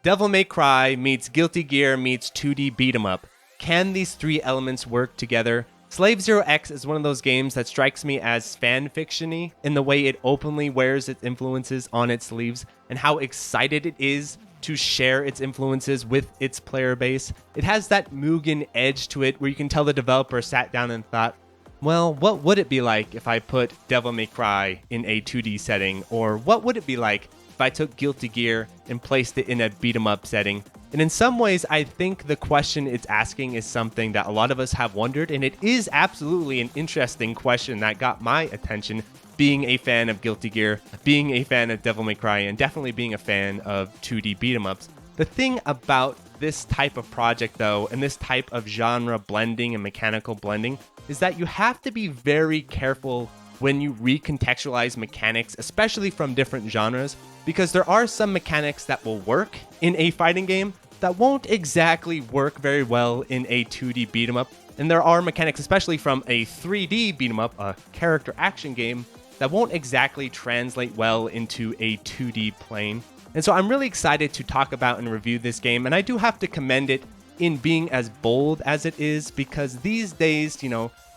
Devil May Cry meets Guilty Gear meets 2D beat 'em up. Can these three elements work together? Slave Zero X is one of those games that strikes me as fan fiction-y in the way it openly wears its influences on its sleeves and how excited it is to share its influences with its player base. It has that Mugen edge to it where you can tell the developer sat down and thought, well, what would it be like if I put Devil May Cry in a 2D setting? Or what would it be like if I took Guilty Gear and placed it in a beat 'em up setting? And in some ways, I think the question it's asking is something that a lot of us have wondered, and it is absolutely an interesting question that got my attention, being a fan of Guilty Gear, being a fan of Devil May Cry, and definitely being a fan of 2D beat 'em ups. The thing about this type of project, though, and this type of genre blending and mechanical blending, is that you have to be very careful when you recontextualize mechanics, especially from different genres, because there are some mechanics that will work in a fighting game that won't exactly work very well in a 2D beat 'em up. And there are mechanics, especially from a 3D beat 'em up, a character action game, that won't exactly translate well into a 2D plane. And so I'm really excited to talk about and review this game, and I do have to commend it in being as bold as it is, because these days,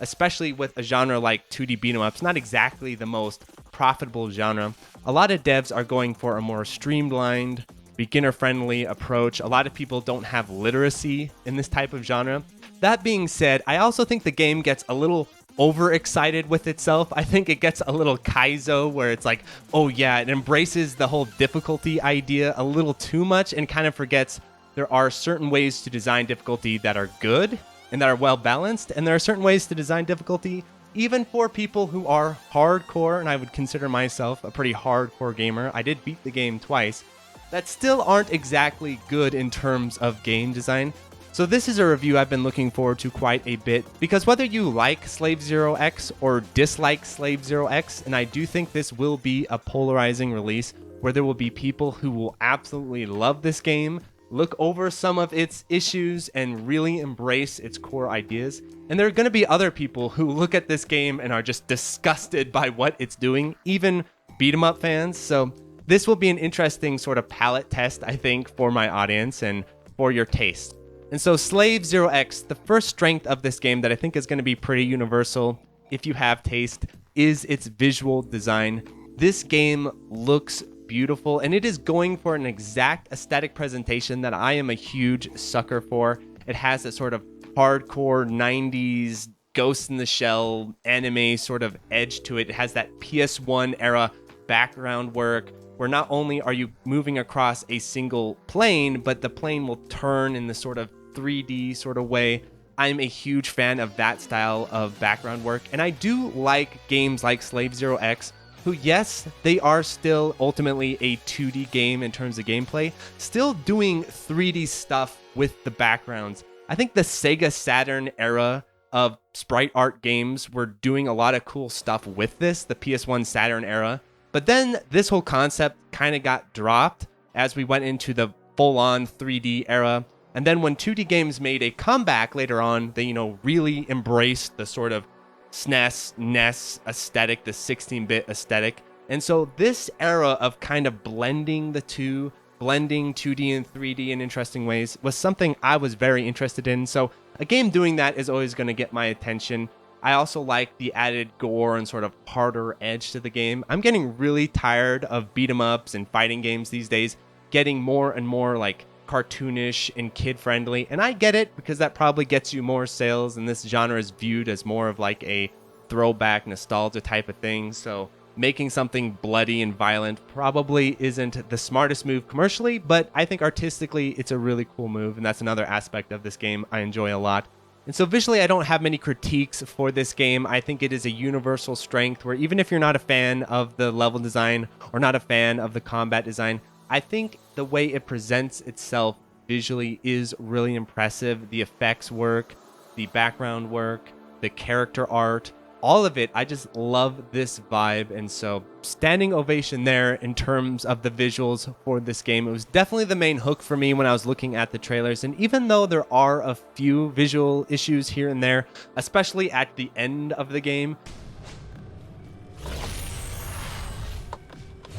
especially with a genre like 2D beat 'em ups, not exactly the most profitable genre. A lot of devs are going for a more streamlined, beginner-friendly approach. A lot of people don't have literacy in this type of genre. That being said, I also think the game gets a little overexcited with itself. I think it gets a little Kaizo, where it's like, oh yeah, it embraces the whole difficulty idea a little too much and kind of forgets there are certain ways to design difficulty that are good and that are well balanced, and there are certain ways to design difficulty even for people who are hardcore, and I would consider myself a pretty hardcore gamer. I did beat the game twice, that still aren't exactly good in terms of game design. So this is a review I've been looking forward to quite a bit, because whether you like Slave Zero X or dislike Slave Zero X, and I do think this will be a polarizing release where there will be people who will absolutely love this game, look over some of its issues, and really embrace its core ideas. And there are going to be other people who look at this game and are just disgusted by what it's doing, even beat 'em up fans. So this will be an interesting sort of palate test, I think, for my audience and for your taste. And so Slave Zero X, the first strength of this game that I think is going to be pretty universal if you have taste, is its visual design. This game looks beautiful, and it is going for an exact aesthetic presentation that I am a huge sucker for. It has that sort of hardcore 90s Ghost in the Shell anime sort of edge to it. It has that PS1 era background work where not only are you moving across a single plane, but the plane will turn in this sort of 3D sort of way. I'm a huge fan of that style of background work, and I do like games like Slave Zero X, who, yes, they are still ultimately a 2D game in terms of gameplay, still doing 3D stuff with the backgrounds. I think the Sega Saturn era of sprite art games were doing a lot of cool stuff with this, the PS1 Saturn era. But then this whole concept kind of got dropped as we went into the full-on 3D era. And then when 2D games made a comeback later on, they, really embraced the sort of SNES, NES aesthetic, the 16-bit aesthetic. And so this era of kind of blending the two, blending 2D and 3D in interesting ways, was something I was very interested in. So a game doing that is always going to get my attention. I also like the added gore and sort of harder edge to the game. I'm getting really tired of beat 'em ups and fighting games these days, getting more and more like cartoonish and kid-friendly, and I get it, because that probably gets you more sales, and this genre is viewed as more of like a throwback nostalgia type of thing. So making something bloody and violent probably isn't the smartest move commercially, but I think artistically it's a really cool move, and that's another aspect of this game I enjoy a lot. And so visually, I don't have many critiques for this game. I think it is a universal strength where even if you're not a fan of the level design or not a fan of the combat design, I think the way it presents itself visually is really impressive. The effects work, the background work, the character art, all of it. I just love this vibe. And so standing ovation there in terms of the visuals for this game. It was definitely the main hook for me when I was looking at the trailers. And even though there are a few visual issues here and there, especially at the end of the game,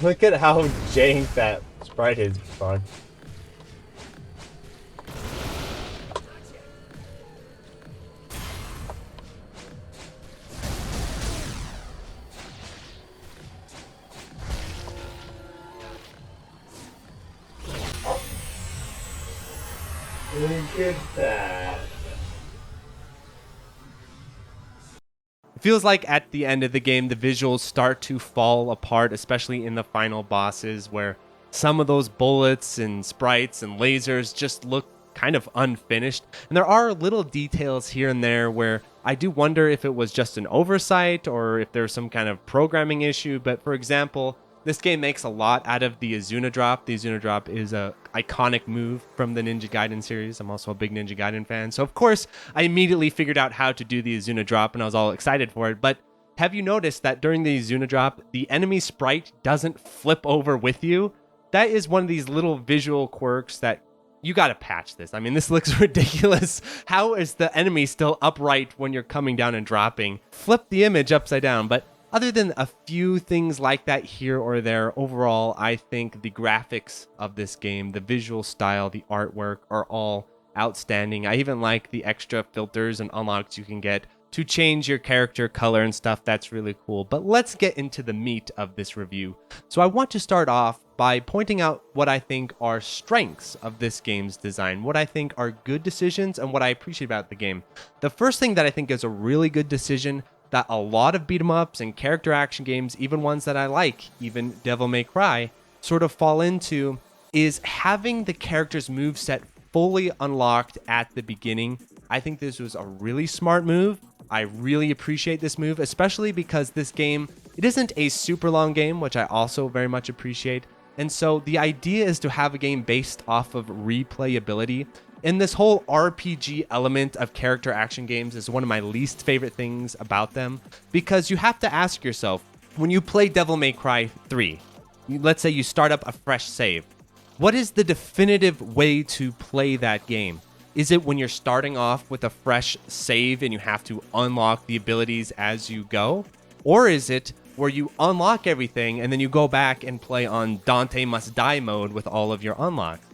look at how jank that sprite is, bud. Look at that. It feels like at the end of the game, the visuals start to fall apart, especially in the final bosses, where some of those bullets and sprites and lasers just look kind of unfinished. And there are little details here and there where I do wonder if it was just an oversight or if there's some kind of programming issue. But for example, this game makes a lot out of the Isuna Drop. The Isuna Drop is a iconic move from the Ninja Gaiden series. I'm also a big Ninja Gaiden fan. So of course, I immediately figured out how to do the Isuna Drop and I was all excited for it. But have you noticed that during the Isuna Drop, the enemy sprite doesn't flip over with you? That is one of these little visual quirks that you gotta patch this. I mean, this looks ridiculous. How is the enemy still upright when you're coming down and dropping? Flip the image upside down. But other than a few things like that here or there, overall, I think the graphics of this game, the visual style, the artwork are all outstanding. I even like the extra filters and unlocks you can get to change your character color and stuff. That's really cool. But let's get into the meat of this review. So I want to start off by pointing out what I think are strengths of this game's design, what I think are good decisions, and what I appreciate about the game. The first thing that I think is a really good decision that a lot of beat 'em ups and character action games, even ones that I like, even Devil May Cry, sort of fall into, is having the character's moveset fully unlocked at the beginning. I think this was a really smart move. I really appreciate this move, especially because this game, it isn't a super long game, which I also very much appreciate. And so the idea is to have a game based off of replayability. And this whole RPG element of character action games is one of my least favorite things about them, because you have to ask yourself, when you play Devil May Cry 3, let's say you start up a fresh save, what is the definitive way to play that game? Is it when you're starting off with a fresh save and you have to unlock the abilities as you go? Or is it where you unlock everything and then you go back and play on Dante Must Die mode with all of your unlocks?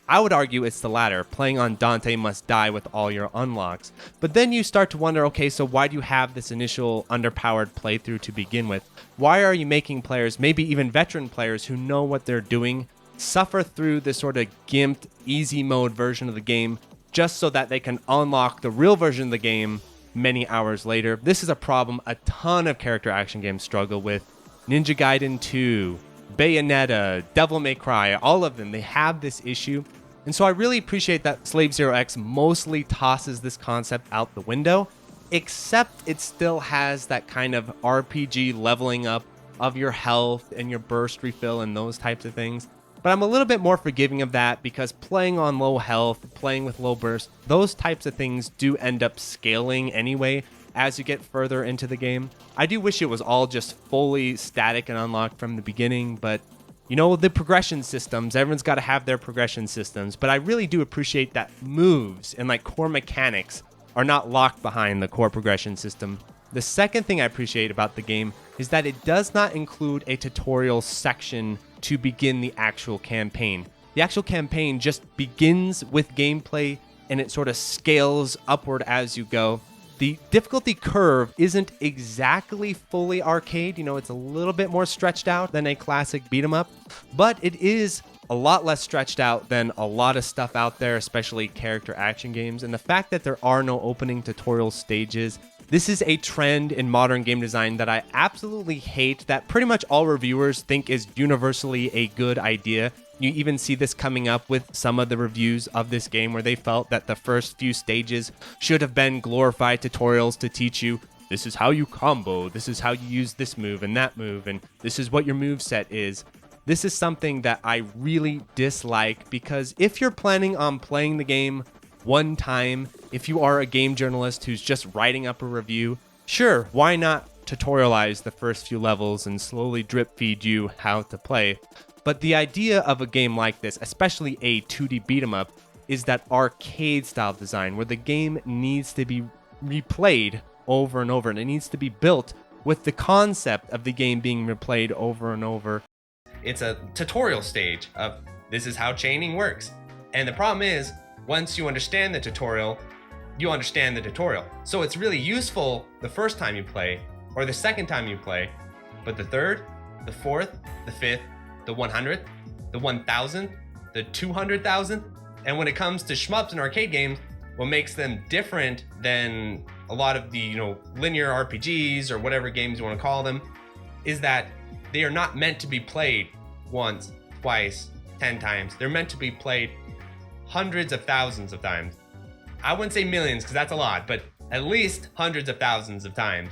I would argue it's the latter, playing on Dante Must Die with all your unlocks. But then you start to wonder, okay, so why do you have this initial underpowered playthrough to begin with? Why are you making players, maybe even veteran players who know what they're doing, suffer through this sort of gimped, easy mode version of the game just so that they can unlock the real version of the game many hours later? This is a problem a ton of character action games struggle with. Ninja Gaiden 2, Bayonetta, Devil May Cry, all of them, they have this issue. And so I really appreciate that Slave Zero X mostly tosses this concept out the window, except it still has that kind of RPG leveling up of your health and your burst refill and those types of things. But I'm a little bit more forgiving of that because playing on low health, playing with low burst, those types of things do end up scaling anyway as you get further into the game. I do wish it was all just fully static and unlocked from the beginning, but you know, the progression systems, everyone's got to have their progression systems, but I really do appreciate that moves and like core mechanics are not locked behind the core progression system. The second thing I appreciate about the game is that it does not include a tutorial section to begin the actual campaign. The actual campaign just begins with gameplay and it sort of scales upward as you go. The difficulty curve isn't exactly fully arcade, you know, it's a little bit more stretched out than a classic beat 'em up, but it is a lot less stretched out than a lot of stuff out there, especially character action games. And the fact that there are no opening tutorial stages, this is a trend in modern game design that I absolutely hate, that pretty much all reviewers think is universally a good idea. You even see this coming up with some of the reviews of this game where they felt that the first few stages should have been glorified tutorials to teach you, this is how you combo, this is how you use this move and that move, and this is what your moveset is. This is something that I really dislike, because if you're planning on playing the game one time, if you are a game journalist who's just writing up a review, sure, why not tutorialize the first few levels and slowly drip feed you how to play? But the idea of a game like this, especially a 2D beat 'em up, is that arcade style design where the game needs to be replayed over and over, and it needs to be built with the concept of the game being replayed over and over. It's a tutorial stage of this is how chaining works. And the problem is, once you understand the tutorial, you understand the tutorial. So it's really useful the first time you play or the second time you play, but the third, the fourth, the fifth, the 100th, the 1000th, the 200,000th, And when it comes to shmups and arcade games, what makes them different than a lot of the, linear RPGs or whatever games you want to call them is that they are not meant to be played once, twice, 10 times. They're meant to be played hundreds of thousands of times. I wouldn't say millions because that's a lot, but at least hundreds of thousands of times.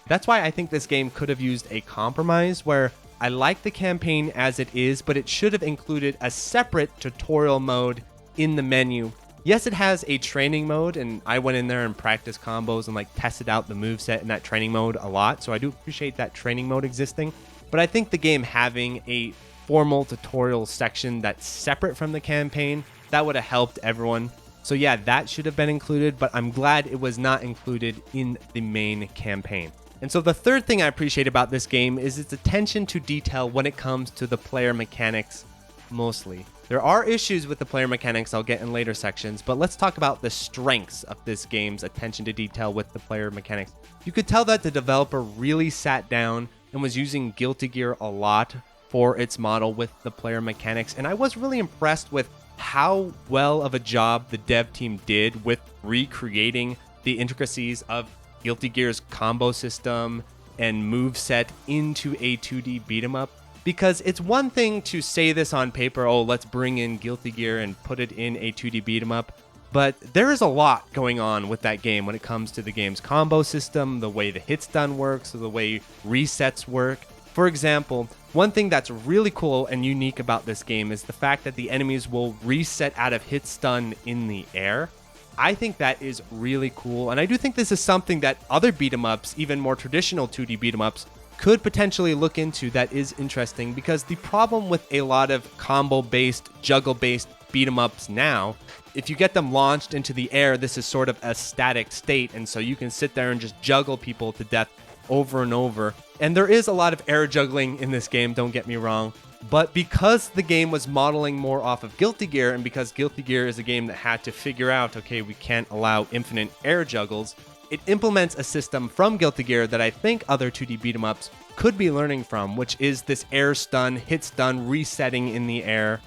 That's why I think this game could have used a compromise where I like the campaign as it is, but it should have included a separate tutorial mode in the menu. Yes, it has a training mode, and I went in there and practiced combos and tested out the moveset in that training mode a lot, so I do appreciate that training mode existing. But I think the game having a formal tutorial section that's separate from the campaign, that would have helped everyone. So yeah, that should have been included, but I'm glad it was not included in the main campaign. And so the third thing I appreciate about this game is its attention to detail when it comes to the player mechanics mostly. There are issues with the player mechanics I'll get in later sections, but let's talk about the strengths of this game's attention to detail with the player mechanics. You could tell that the developer really sat down and was using Guilty Gear a lot for its model with the player mechanics, and I was really impressed with how well of a job the dev team did with recreating the intricacies of Guilty Gear's combo system and moveset into a 2D beat 'em up. Because it's one thing to say this on paper, oh, let's bring in Guilty Gear and put it in a 2D beat 'em up, but there is a lot going on with that game when it comes to the game's combo system, the way the hit stun works, or the way resets work. For example, one thing that's really cool and unique about this game is the fact that the enemies will reset out of hit stun in the air. I think that is really cool, and I do think this is something that other beat 'em ups, even more traditional 2D beat 'em ups, could potentially look into. That is interesting, because the problem with a lot of combo-based, juggle-based beat 'em ups now, if you get them launched into the air, this is sort of a static state, and so you can sit there and just juggle people to death over and over. And there is a lot of air juggling in this game, don't get me wrong, but because the game was modeling more off of Guilty Gear, and because Guilty Gear is a game that had to figure out, okay, we can't allow infinite air juggles, it implements a system from Guilty Gear that I think other 2D beat 'em ups could be learning from, which is this air stun, hit stun, resetting in the air,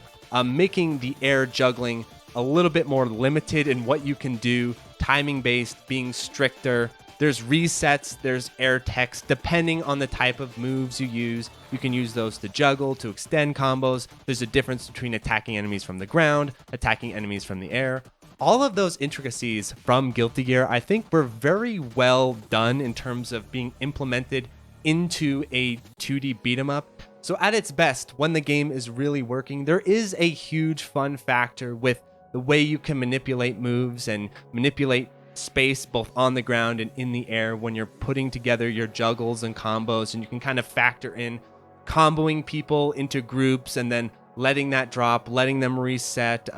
making the air juggling a little bit more limited in what you can do, timing based, being stricter. There's resets, there's air text, depending on the type of moves you use. You can use those to juggle, to extend combos. There's a difference between attacking enemies from the ground, attacking enemies from the air. All of those intricacies from Guilty Gear, I think, were very well done in terms of being implemented into a 2D beat 'em up. So at its best, when the game is really working, there is a huge fun factor with the way you can manipulate moves and manipulate space both on the ground and in the air when you're putting together your juggles and combos, and you can kind of factor in comboing people into groups and then letting that drop, letting them reset,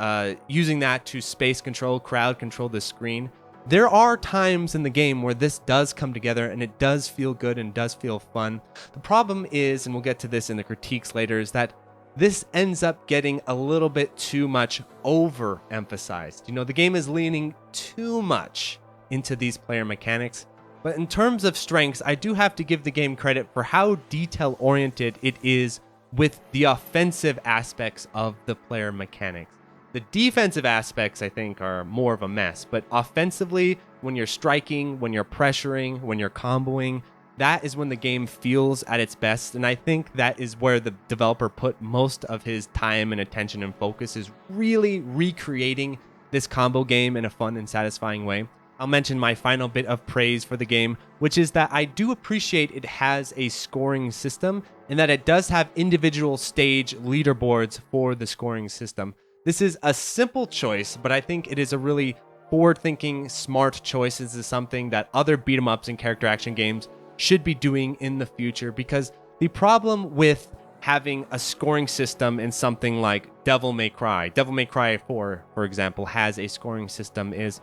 using that to space control, crowd control the screen. There are times in the game where this does come together and it does feel good and does feel fun. The problem is, and we'll get to this in the critiques later, is that this ends up getting a little bit too much overemphasized. The game is leaning too much into these player mechanics. But in terms of strengths, I do have to give the game credit for how detail-oriented it is with the offensive aspects of the player mechanics. The defensive aspects, I think, are more of a mess. But offensively, when you're striking, when you're pressuring, when you're comboing, that is when the game feels at its best. And I think that is where the developer put most of his time and attention and focus, is really recreating this combo game in a fun and satisfying way. I'll mention my final bit of praise for the game, which is that I do appreciate it has a scoring system and that it does have individual stage leaderboards for the scoring system. This is a simple choice, but I think it is a really forward-thinking, smart choice. This is something that other beat-em-ups and character action games should be doing in the future, because the problem with having a scoring system in something like Devil May Cry 4, for example, has a scoring system, is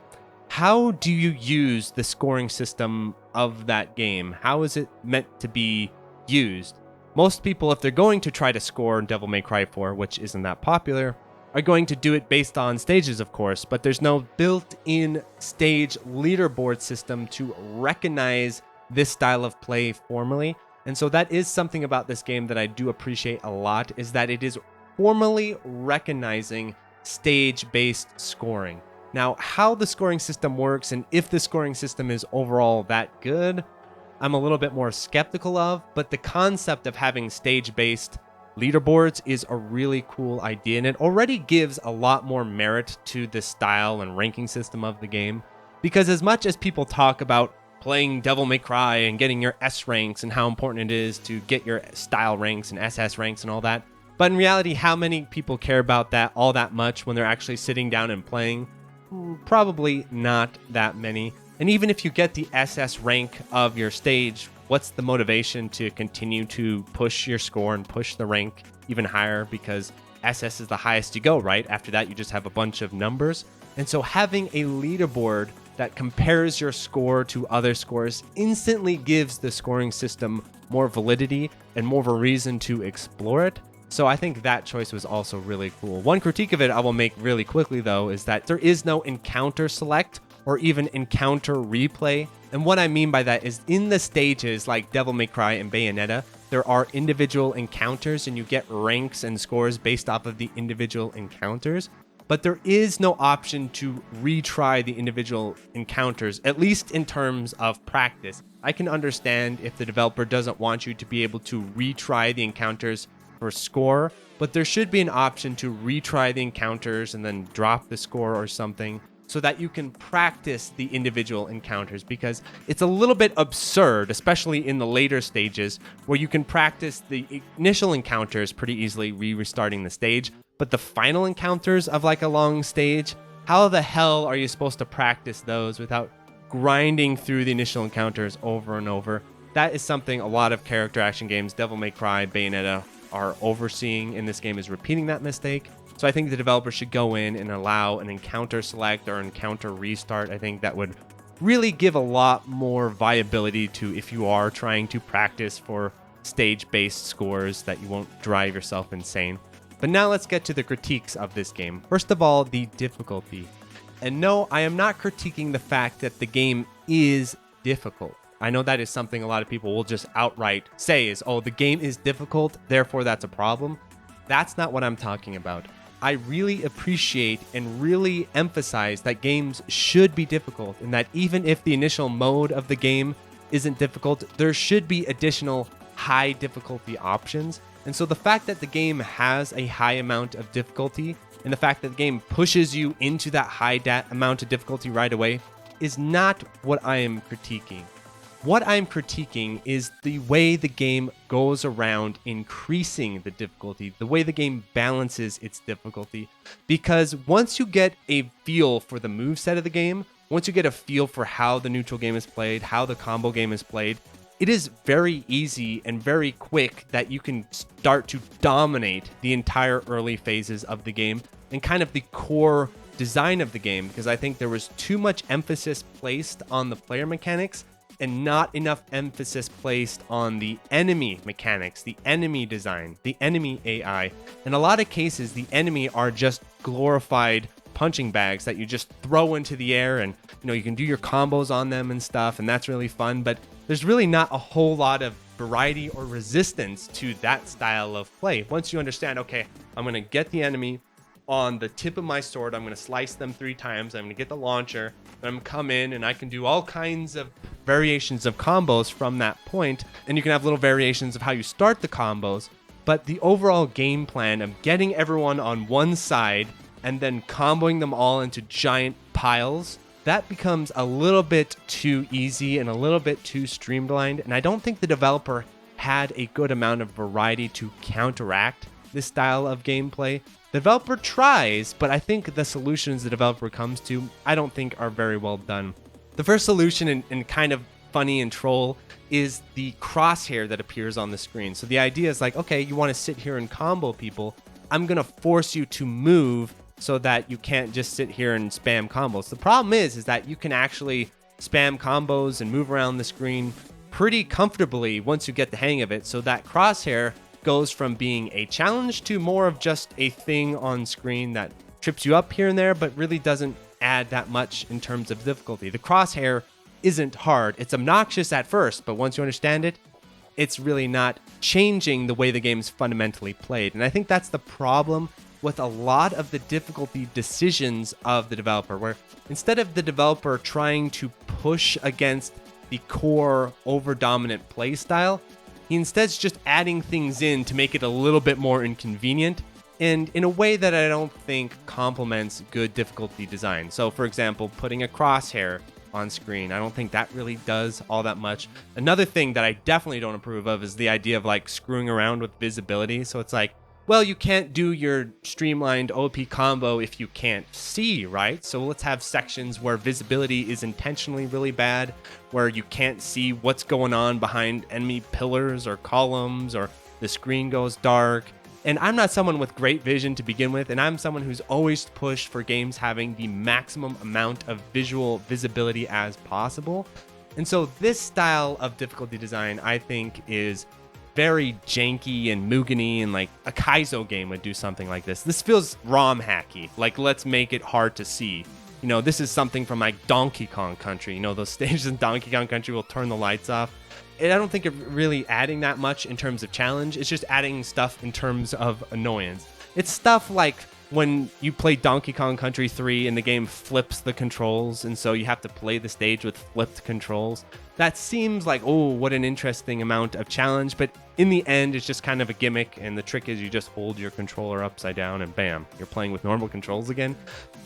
how do you use the scoring system of that game? How is it meant to be used? Most people, if they're going to try to score in Devil May Cry 4, which isn't that popular, are going to do it based on stages, of course, but there's no built-in stage leaderboard system to recognize this style of play formally. And so that is something about this game that I do appreciate a lot, is that it is formally recognizing stage-based scoring. Now, how the scoring system works and if the scoring system is overall that good, I'm a little bit more skeptical of, but the concept of having stage-based leaderboards is a really cool idea, and it already gives a lot more merit to the style and ranking system of the game. Because as much as people talk about playing Devil May Cry and getting your S ranks and how important it is to get your style ranks and SS ranks and all that, but in reality, how many people care about that all that much when they're actually sitting down and playing? Probably not that many. And even if you get the SS rank of your stage, what's the motivation to continue to push your score and push the rank even higher? Because SS is the highest you go, right? After that, you just have a bunch of numbers. And so having a leaderboard that compares your score to other scores instantly gives the scoring system more validity and more of a reason to explore it. So I think that choice was also really cool. One critique of it I will make really quickly, though, is that there is no encounter select or even encounter replay. And what I mean by that is in the stages like Devil May Cry and Bayonetta, there are individual encounters and you get ranks and scores based off of the individual encounters. But there is no option to retry the individual encounters, at least in terms of practice. I can understand if the developer doesn't want you to be able to retry the encounters for score, but there should be an option to retry the encounters and then drop the score or something so that you can practice the individual encounters, because it's a little bit absurd, especially in the later stages, where you can practice the initial encounters pretty easily restarting the stage, but the final encounters of like a long stage, how the hell are you supposed to practice those without grinding through the initial encounters over and over? That is something a lot of character action games, Devil May Cry, Bayonetta, are overseeing in this game, is repeating that mistake. So I think the developer should go in and allow an encounter select or encounter restart. I think that would really give a lot more viability to if you are trying to practice for stage-based scores, that you won't drive yourself insane. But now let's get to the critiques of this game. First of all, the difficulty. And no, I am not critiquing the fact that the game is difficult. I know that is something a lot of people will just outright say is, oh, the game is difficult, therefore that's a problem. That's not what I'm talking about. I really appreciate and really emphasize that games should be difficult, and that even if the initial mode of the game isn't difficult, there should be additional high difficulty options. And so the fact that the game has a high amount of difficulty and the fact that the game pushes you into that high amount of difficulty right away is not what I am critiquing. What I'm critiquing is the way the game goes around increasing the difficulty, the way the game balances its difficulty. Because once you get a feel for the moveset of the game, once you get a feel for how the neutral game is played, how the combo game is played, it is very easy and very quick that you can start to dominate the entire early phases of the game and kind of the core design of the game, because I think there was too much emphasis placed on the player mechanics and not enough emphasis placed on the enemy mechanics, the enemy design, the enemy AI. In a lot of cases, the enemy are just glorified punching bags that you just throw into the air, and you can do your combos on them and stuff, and that's really fun, but there's really not a whole lot of variety or resistance to that style of play. Once you understand, okay, I'm going to get the enemy on the tip of my sword, I'm going to slice them 3 times, I'm going to get the launcher, and I'm going to come in and I can do all kinds of variations of combos from that point, and you can have little variations of how you start the combos, but the overall game plan of getting everyone on one side and then comboing them all into giant piles, that becomes a little bit too easy and a little bit too streamlined, and I don't think the developer had a good amount of variety to counteract this style of gameplay. The developer tries, but I think the solutions the developer comes to, I don't think are very well done. The first solution, and kind of funny and troll, is the crosshair that appears on the screen. So the idea is like, okay, you want to sit here and combo people, I'm going to force you to move so that you can't just sit here and spam combos. The problem is that you can actually spam combos and move around the screen pretty comfortably once you get the hang of it. So that crosshair goes from being a challenge to more of just a thing on screen that trips you up here and there, but really doesn't add that much in terms of difficulty. The crosshair isn't hard. It's obnoxious at first, but once you understand it, it's really not changing the way the game's fundamentally played. And I think that's the problem with a lot of the difficulty decisions of the developer, where instead of the developer trying to push against the core over-dominant playstyle, he instead's just adding things in to make it a little bit more inconvenient, and in a way that I don't think complements good difficulty design. So for example, putting a crosshair on screen, I don't think that really does all that much. Another thing that I definitely don't approve of is the idea of like screwing around with visibility. So it's like, well, you can't do your streamlined OP combo if you can't see, right? So let's have sections where visibility is intentionally really bad, where you can't see what's going on behind enemy pillars or columns, or the screen goes dark. And I'm not someone with great vision to begin with, and I'm someone who's always pushed for games having the maximum amount of visual visibility as possible. And so this style of difficulty design, I think, is very janky and Mugen-y, and like a Kaizo game would do something like this. This feels ROM hacky, like let's make it hard to see. You know, this is something from like Donkey Kong Country. You know, those stages in Donkey Kong Country will turn the lights off. And I don't think of really adding that much in terms of challenge. It's just adding stuff in terms of annoyance. It's stuff like when you play Donkey Kong Country 3 and the game flips the controls, and so you have to play the stage with flipped controls. That seems like, oh, what an interesting amount of challenge, but in the end, it's just kind of a gimmick, and the trick is you just hold your controller upside down and bam, you're playing with normal controls again.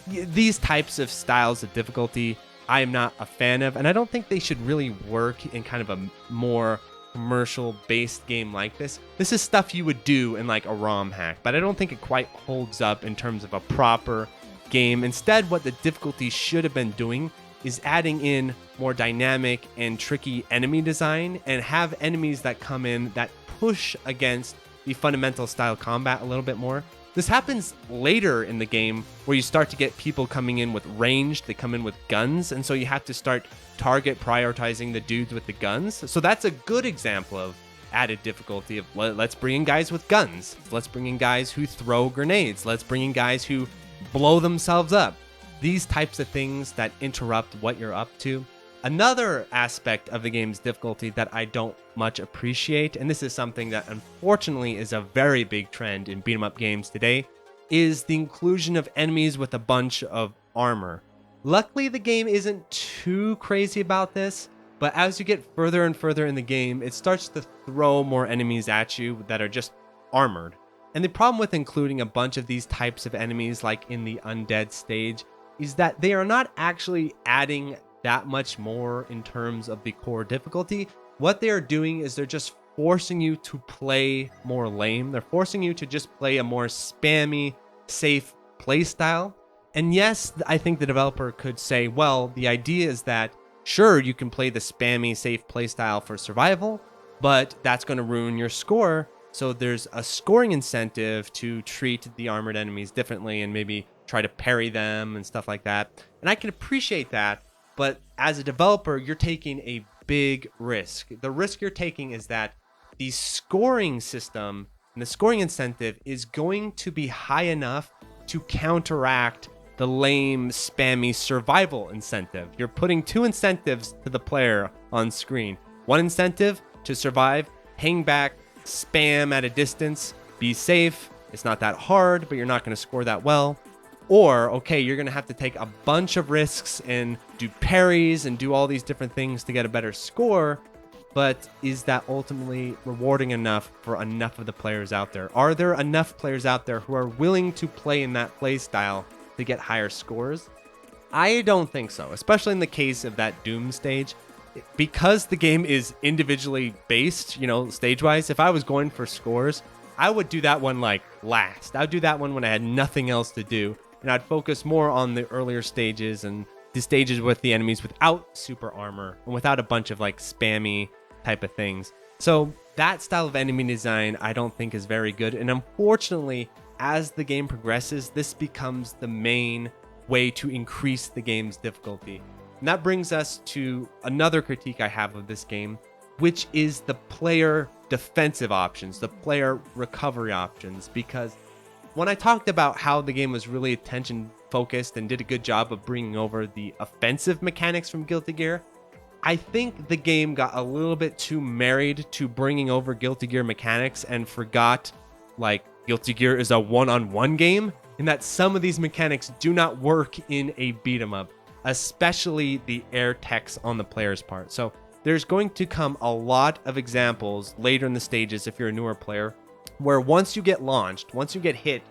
These types of styles of difficulty I am not a fan of, and I don't think they should really work in kind of a more commercial-based game like this. This is stuff you would do in like a ROM hack, but I don't think it quite holds up in terms of a proper game. Instead, what the difficulty should have been doing is adding in more dynamic and tricky enemy design, and have enemies that come in that push against the fundamental style combat a little bit more. This happens later in the game, where you start to get people coming in with ranged, they come in with guns, and so you have to start target prioritizing the dudes with the guns. So that's a good example of added difficulty of let's bring in guys with guns. Let's bring in guys who throw grenades. Let's bring in guys who blow themselves up. These types of things that interrupt what you're up to. Another aspect of the game's difficulty that I don't much appreciate, and this is something that unfortunately is a very big trend in beat 'em up games today, is the inclusion of enemies with a bunch of armor. Luckily, the game isn't too crazy about this, but as you get further and further in the game, it starts to throw more enemies at you that are just armored. And the problem with including a bunch of these types of enemies, like in the undead stage, is that they are not actually adding that much more in terms of the core difficulty. What they are doing is they're just forcing you to play more lame. They're forcing you to just play a more spammy, safe playstyle. And yes, I think the developer could say, well, the idea is that, sure, you can play the spammy, safe playstyle for survival, but that's going to ruin your score. So there's a scoring incentive to treat the armored enemies differently and maybe try to parry them and stuff like that. And I can appreciate that. But as a developer, you're taking a big risk. The risk you're taking is that the scoring system and the scoring incentive is going to be high enough to counteract the lame, spammy survival incentive. You're putting two incentives to the player on screen. One incentive to survive, hang back, spam at a distance, be safe. It's not that hard, but you're not going to score that well. Or, okay, you're going to have to take a bunch of risks and do parries and do all these different things to get a better score. But is that ultimately rewarding enough for enough of the players out there? Are there enough players out there who are willing to play in that play style to get higher scores? I don't think so, especially in the case of that Doom stage. Because the game is individually based, you know, stage-wise, if I was going for scores, I would do that one like last. I would do that one when I had nothing else to do. And I'd focus more on the earlier stages and the stages with the enemies without super armor and without a bunch of like spammy type of things. So that style of enemy design I don't think is very good. And unfortunately, as the game progresses, this becomes the main way to increase the game's difficulty. And that brings us to another critique I have of this game, which is the player defensive options, the player recovery options. Because when I talked about how the game was really attention focused and did a good job of bringing over the offensive mechanics from Guilty Gear, I think the game got a little bit too married to bringing over Guilty Gear mechanics and forgot like Guilty Gear is a one-on-one game, in that some of these mechanics do not work in a beat 'em up, especially the air techs on the player's part. So there's going to come a lot of examples later in the stages if you're a newer player, where once you get launched, once you get hit,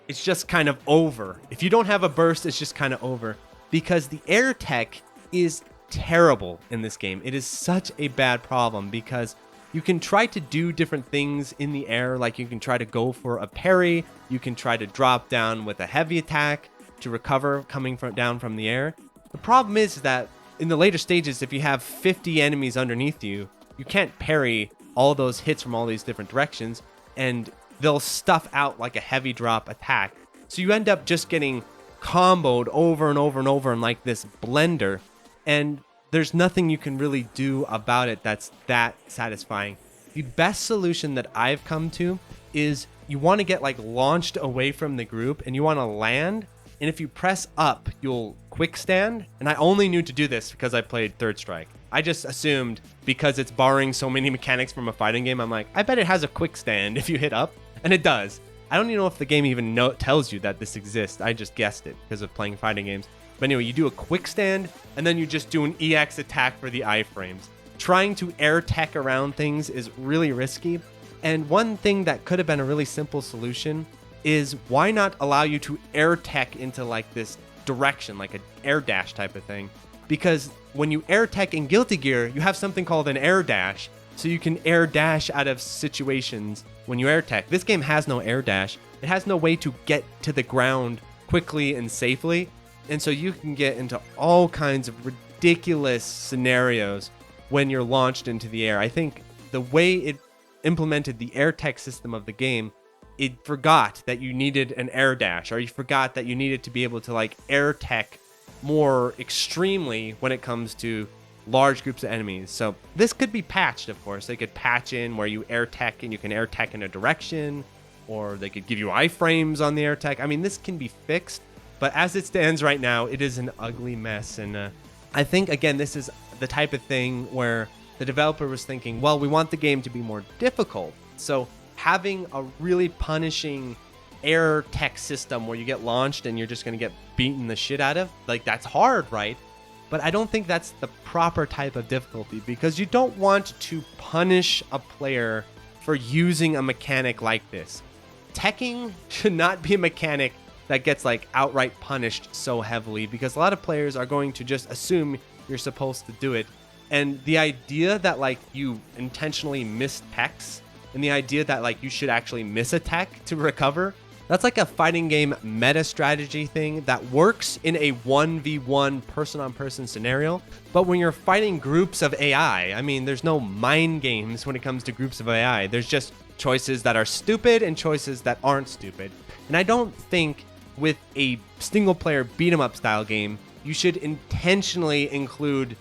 it's just kind of over. If you don't have a burst, it's just kind of over, because the air tech is terrible in this game. It is such a bad problem because you can try to do different things in the air, like you can try to go for a parry, you can try to drop down with a heavy attack to recover coming down from the air. The problem is that in the later stages, if you have 50 enemies underneath you, you can't parry all those hits from all these different directions, and they'll stuff out like a heavy drop attack. So you end up just getting comboed over and over and over in like this blender, and there's nothing you can really do about it that's that satisfying. The best solution that I've come to is you want to get like launched away from the group and you want to land. And if you press up, you'll quick stand. And I only knew to do this because I played Third Strike. I just assumed because it's borrowing so many mechanics from a fighting game, I'm like, I bet it has a quick stand if you hit up. And it does. I don't even know if the game even tells you that this exists. I just guessed it because of playing fighting games. But anyway, you do a quick stand, and then you just do an EX attack for the iframes. Trying to air tech around things is really risky. And one thing that could have been a really simple solution is why not allow you to air tech into like this direction, like an air dash type of thing? Because when you air tech in Guilty Gear, you have something called an air dash. So you can air dash out of situations when you air tech. This game has no air dash. It has no way to get to the ground quickly and safely. And so you can get into all kinds of ridiculous scenarios when you're launched into the air. I think the way it implemented the air tech system of the game, it forgot that you needed an air dash, or you forgot that you needed to be able to like air tech more extremely when it comes to large groups of enemies. So this could be patched, of course. They could patch in where you air tech and you can air tech in a direction, or they could give you iframes on the air tech. I mean, this can be fixed. But as it stands right now, it is an ugly mess. And I think, again, this is the type of thing where the developer was thinking, well, we want the game to be more difficult. So having a really punishing air tech system where you get launched and you're just going to get beaten the shit out of, like, that's hard, right? But I don't think that's the proper type of difficulty, because you don't want to punish a player for using a mechanic like this. Teching should not be a mechanic that gets like outright punished so heavily, because a lot of players are going to just assume you're supposed to do it. And the idea that like you intentionally miss techs, and the idea that like you should actually miss a tech to recover, that's like a fighting game meta strategy thing that works in a 1v1 person-on-person scenario. But when you're fighting groups of AI, I mean, there's no mind games when it comes to groups of AI. There's just choices that are stupid and choices that aren't stupid. And I don't think with a single-player beat-em-up style game, you should intentionally include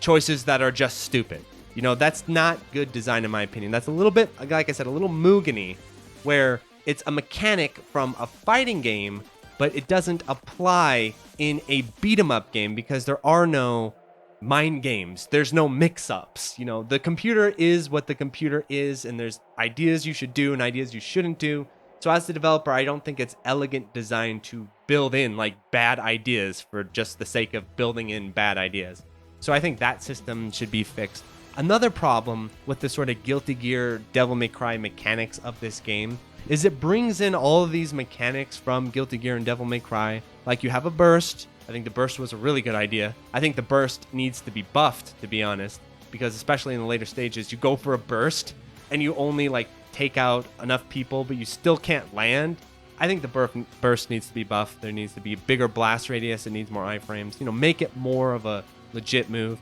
choices that are just stupid. You know, that's not good design in my opinion. That's a little bit, like I said, a little MUGEN-y, where it's a mechanic from a fighting game, but it doesn't apply in a beat-em-up game because there are no mind games. There's no mix-ups. You know, the computer is what the computer is, and there's ideas you should do and ideas you shouldn't do. So as the developer, I don't think it's elegant design to build in like bad ideas for just the sake of building in bad ideas. So I think that system should be fixed. Another problem with the sort of Guilty Gear, Devil May Cry mechanics of this game is it brings in all of these mechanics from Guilty Gear and Devil May Cry. Like you have a burst. I think the burst was a really good idea. I think the burst needs to be buffed, to be honest, because especially in the later stages, you go for a burst and you only like take out enough people, but you still can't land. I think the burst needs to be buffed. There needs to be a bigger blast radius. It needs more iframes. You know, make it more of a legit move.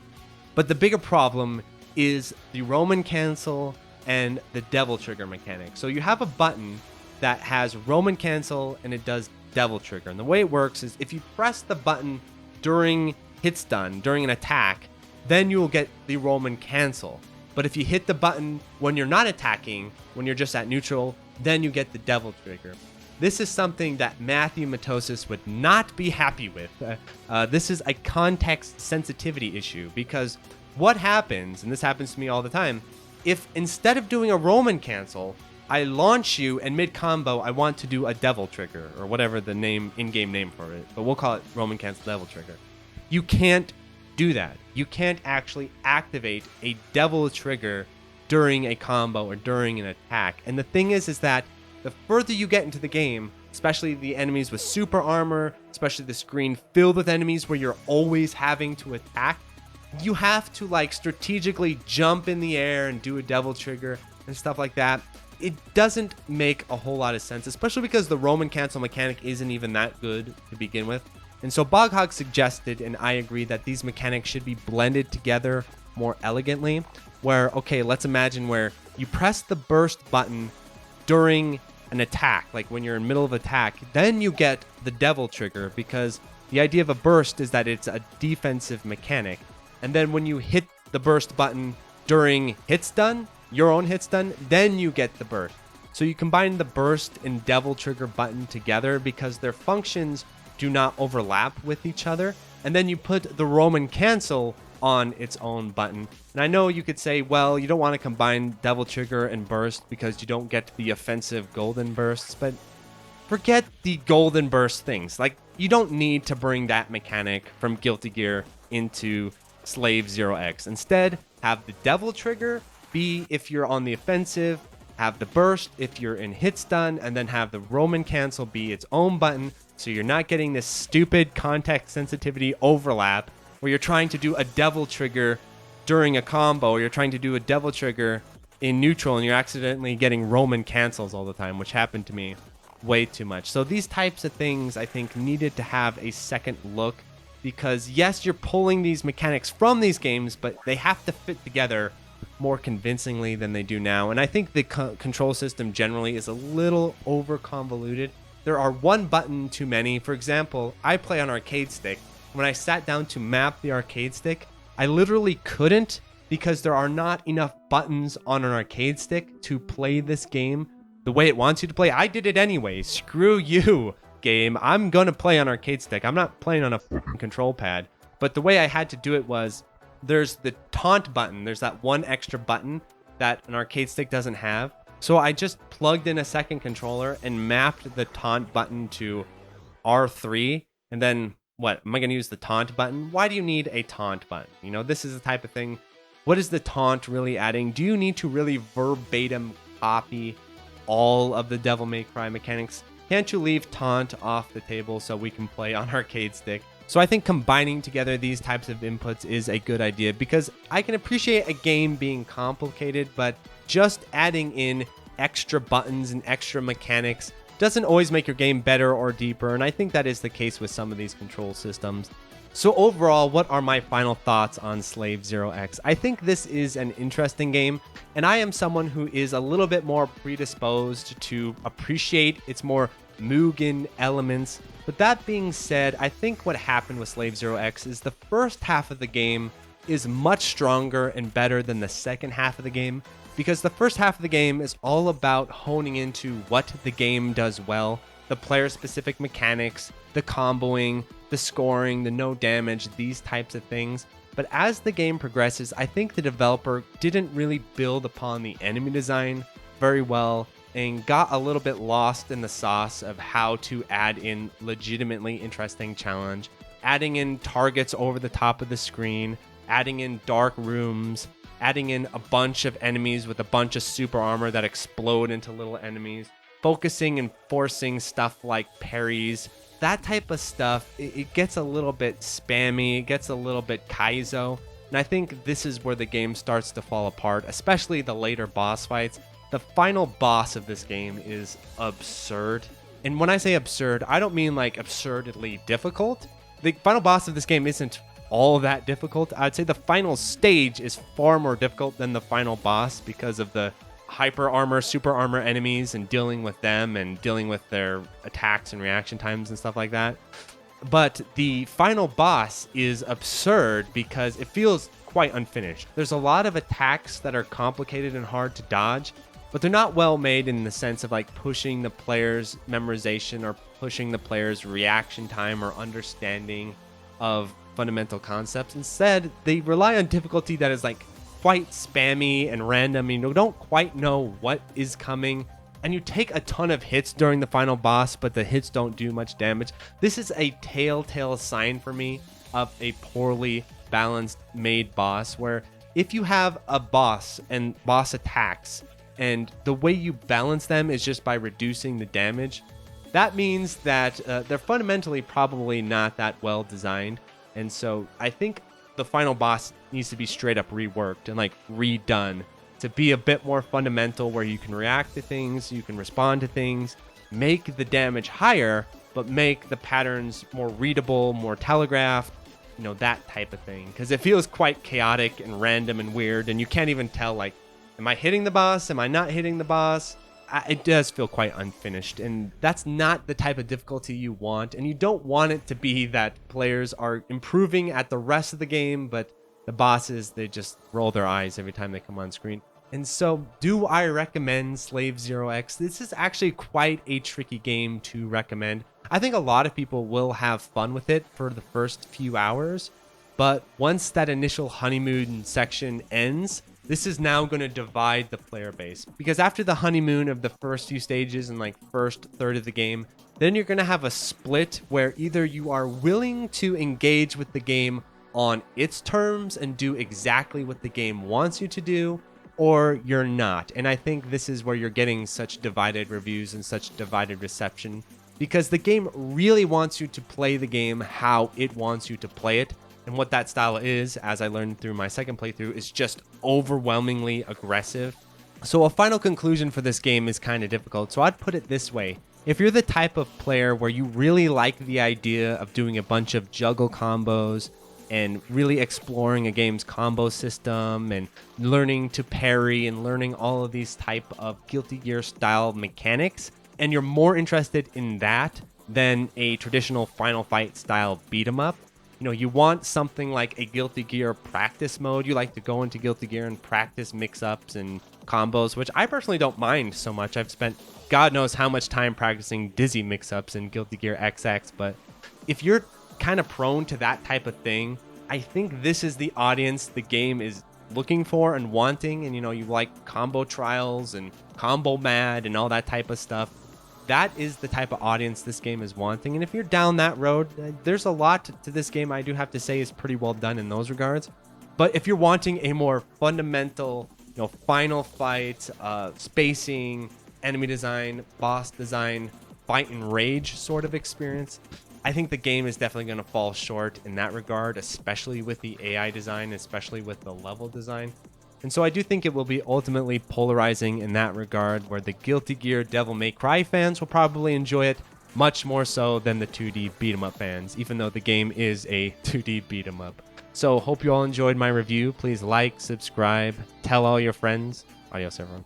But the bigger problem is the Roman cancel and the devil trigger mechanic. So you have a button that has Roman cancel and it does devil trigger. And the way it works is if you press the button during hit stun, during an attack, then you will get the Roman cancel. But if you hit the button when you're not attacking, when you're just at neutral, then you get the devil trigger. This is something that Matthew Matosis would not be happy with. This is a context sensitivity issue, because what happens, and this happens to me all the time, if instead of doing a Roman cancel, I launch you, and mid-combo, I want to do a devil trigger, or whatever the in-game name for it, but we'll call it Roman cancel devil trigger. You can't do that. You can't actually activate a devil trigger during a combo or during an attack. And the thing is that the further you get into the game, especially the enemies with super armor, especially the screen filled with enemies where you're always having to attack, you have to like strategically jump in the air and do a devil trigger and stuff like that. It doesn't make a whole lot of sense, especially because the Roman cancel mechanic isn't even that good to begin with. And so Boghog suggested, and I agree, that these mechanics should be blended together more elegantly, where, okay, let's imagine where you press the burst button during an attack, like when you're in the middle of attack, then you get the devil trigger, because the idea of a burst is that it's a defensive mechanic. And then when you hit the burst button during hits done, your own hits done, then you get the burst. So you combine the burst and devil trigger button together because their functions do not overlap with each other. And then you put the Roman cancel on its own button. And I know you could say, well, you don't want to combine devil trigger and burst because you don't get the offensive golden bursts, but forget the golden burst things. Like, you don't need to bring that mechanic from Guilty Gear into Slave 0x. Instead, have the devil trigger be if you're on the offensive, have the burst if you're in hit stun, and then have the Roman cancel be its own button, so you're not getting this stupid context sensitivity overlap where you're trying to do a devil trigger during a combo, or you're trying to do a devil trigger in neutral and you're accidentally getting Roman cancels all the time, which happened to me way too much. So these types of things, I think, needed to have a second look, because yes, you're pulling these mechanics from these games, but they have to fit together more convincingly than they do now. And I think the control system generally is a little over convoluted. There are one button too many. For example, I play on arcade stick. When I sat down to map the arcade stick, I literally couldn't, because there are not enough buttons on an arcade stick to play this game the way it wants you to play. I did it anyway. Screw you, game. I'm gonna play on arcade stick. I'm not playing on a control pad. But the way I had to do it was, there's the taunt button. There's that one extra button that an arcade stick doesn't have. So I just plugged in a second controller and mapped the taunt button to R3. And then, what? Am I going to use the taunt button? Why do you need a taunt button? You know, this is the type of thing. What is the taunt really adding? Do you need to really verbatim copy all of the Devil May Cry mechanics? Can't you leave taunt off the table so we can play on arcade stick? So I think combining together these types of inputs is a good idea, because I can appreciate a game being complicated, but just adding in extra buttons and extra mechanics doesn't always make your game better or deeper, and I think that is the case with some of these control systems. So overall, what are my final thoughts on Slave 0x? I think this is an interesting game, and I am someone who is a little bit more predisposed to appreciate its more Mugen elements. But that being said, I think what happened with Slave 0x is the first half of the game is much stronger and better than the second half of the game, because the first half of the game is all about honing into what the game does well, the player-specific mechanics, the comboing, the scoring, the no damage, these types of things. But as the game progresses, I think the developer didn't really build upon the enemy design very well, and got a little bit lost in the sauce of how to add in legitimately interesting challenge, adding in targets over the top of the screen, adding in dark rooms, adding in a bunch of enemies with a bunch of super armor that explode into little enemies, focusing and forcing stuff like parries, that type of stuff. It gets a little bit spammy, it gets a little bit kaizo, and I think this is where the game starts to fall apart, especially the later boss fights. The final boss of this game is absurd. And when I say absurd, I don't mean like absurdly difficult. The final boss of this game isn't all that difficult. I'd say the final stage is far more difficult than the final boss because of the hyper armor, super armor enemies and dealing with them and dealing with their attacks and reaction times and stuff like that. But the final boss is absurd because it feels quite unfinished. There's a lot of attacks that are complicated and hard to dodge, but they're not well made in the sense of like pushing the player's memorization or pushing the player's reaction time or understanding of fundamental concepts. Instead, they rely on difficulty that is like quite spammy and random. You don't quite know what is coming. and you take a ton of hits during the final boss, but the hits don't do much damage. This is a telltale sign for me of a poorly balanced made boss, where if you have a boss and boss attacks and the way you balance them is just by reducing the damage, that means that they're fundamentally probably not that well designed. And so I think the final boss needs to be straight up reworked and like redone to be a bit more fundamental, where you can react to things, you can respond to things, make the damage higher, but make the patterns more readable, more telegraphed, you know, that type of thing. Because it feels quite chaotic and random and weird, and you can't even tell, like, am I hitting the boss? Am I not hitting the boss? It does feel quite unfinished, and that's not the type of difficulty you want. And you don't want it to be that players are improving at the rest of the game, but the bosses, they just roll their eyes every time they come on screen. And so, do I recommend Slave Zero X? This is actually quite a tricky game to recommend. I think a lot of people will have fun with it for the first few hours, but once that initial honeymoon section ends, this is now going to divide the player base. Because after the honeymoon of the first few stages and like first third of the game, then you're going to have a split where either you are willing to engage with the game on its terms and do exactly what the game wants you to do, or you're not. And I think this is where you're getting such divided reviews and such divided reception, because the game really wants you to play the game how it wants you to play it. And what that style is, as I learned through my second playthrough, is just overwhelmingly aggressive. So a final conclusion for this game is kind of difficult. So I'd put it this way. If you're the type of player where you really like the idea of doing a bunch of juggle combos and really exploring a game's combo system and learning to parry and learning all of these type of Guilty Gear style mechanics, and you're more interested in that than a traditional Final Fight style beat 'em up, you know, you want something like a Guilty Gear practice mode. You like to go into Guilty Gear and practice mix-ups and combos, which I personally don't mind so much. I've spent God knows how much time practicing dizzy mix-ups in Guilty Gear XX, but if you're kind of prone to that type of thing, I think this is the audience the game is looking for and wanting. And, you know, you like combo trials and combo mad and all that type of stuff. That is the type of audience this game is wanting. And if you're down that road, there's a lot to this game I do have to say is pretty well done in those regards. But if you're wanting a more fundamental, you know, final fight, spacing, enemy design, boss design, fight and rage sort of experience, I think the game is definitely going to fall short in that regard, especially with the AI design, especially with the level design. And so I do think it will be ultimately polarizing in that regard, where the Guilty Gear Devil May Cry fans will probably enjoy it much more so than the 2D beat 'em up fans, even though the game is a 2D beat 'em up. So hope you all enjoyed my review. Please like, subscribe, tell all your friends. Adios, everyone.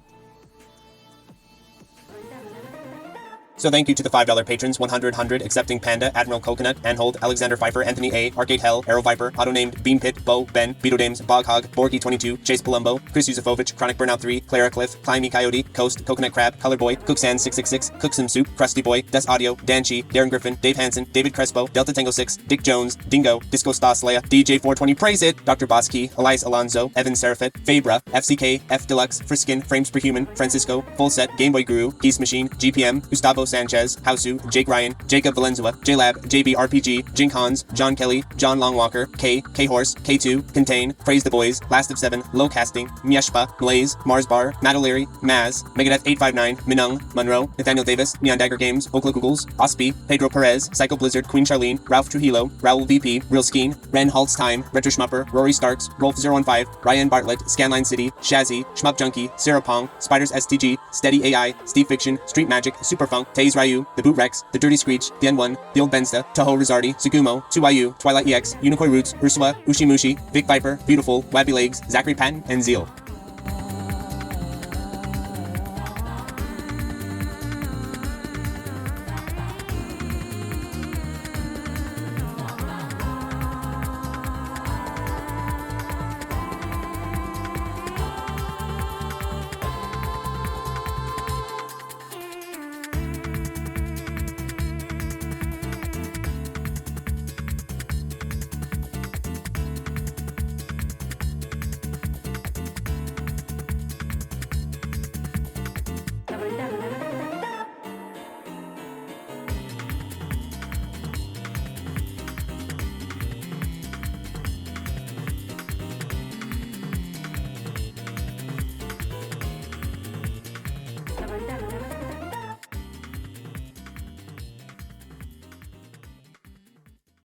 So thank you to the $5 patrons, 100, Accepting Panda, Admiral Coconut, Anhold, Alexander Pfeiffer, Anthony A, Arcade Hell, Arrow Viper, Auto-Named, Bean Pit, Bo, Ben, Beetle Dames, Boghog, Borky22, Chase Palumbo, Chris Yusufovich, Chronic Burnout 3, Clara Cliff, Climby Coyote, Coast, Coconut Crab, Color Boy, Cooksand666, Cook Some Soup, Krusty Boy, Des Audio, Dan Chi, Darren Griffin, Dave Hansen, David Crespo, Delta Tango 6, Dick Jones, Dingo, Disco Staslea, DJ420, Praise It, Dr. Bosky, Elias Alonso, Evan Serafit, Fabra, FCK, F Deluxe, Friskin, Frames Per Human, Francisco, Full Set, Game Boy Guru, Geese Machine, GPM, Gustavo Sanchez, Hausu, Jake Ryan, Jacob Valenzuela, JLab, JB RPG, Jink Hans, John Kelly, John Longwalker, K Horse, K2, Contain, Praise the Boys, Last of 7, Low Casting, Mieshpa, Blaze, Mars Bar, Matt O'Leary, Maz, Megadeth 859, Minung, Monroe, Nathaniel Davis, Neon Dagger Games, Okla Googles, Ospi, Pedro Perez, Psycho Blizzard, Queen Charlene, Ralph Trujillo, Raul VP, Real Skeen, Ren Halt's Time, Retro Schmupper, Rory Starks, Rolf015, Ryan Bartlett, Scanline City, Shazzy, Shmup Junkie, Sarah Pong, Spiders STG, Steady AI, Steve Fiction, Street Magic, Superfunk, Taze Ryu, The Boot Rex, The Dirty Screech, The N1, The Old Bensta, Toho Rizardi, Sugumo, 2YU, Twilight EX, Unikoi Roots, Ursula, Ushimushi, Vic Viper, Beautiful, Wabby Legs, Zachary Patton, and Zeal.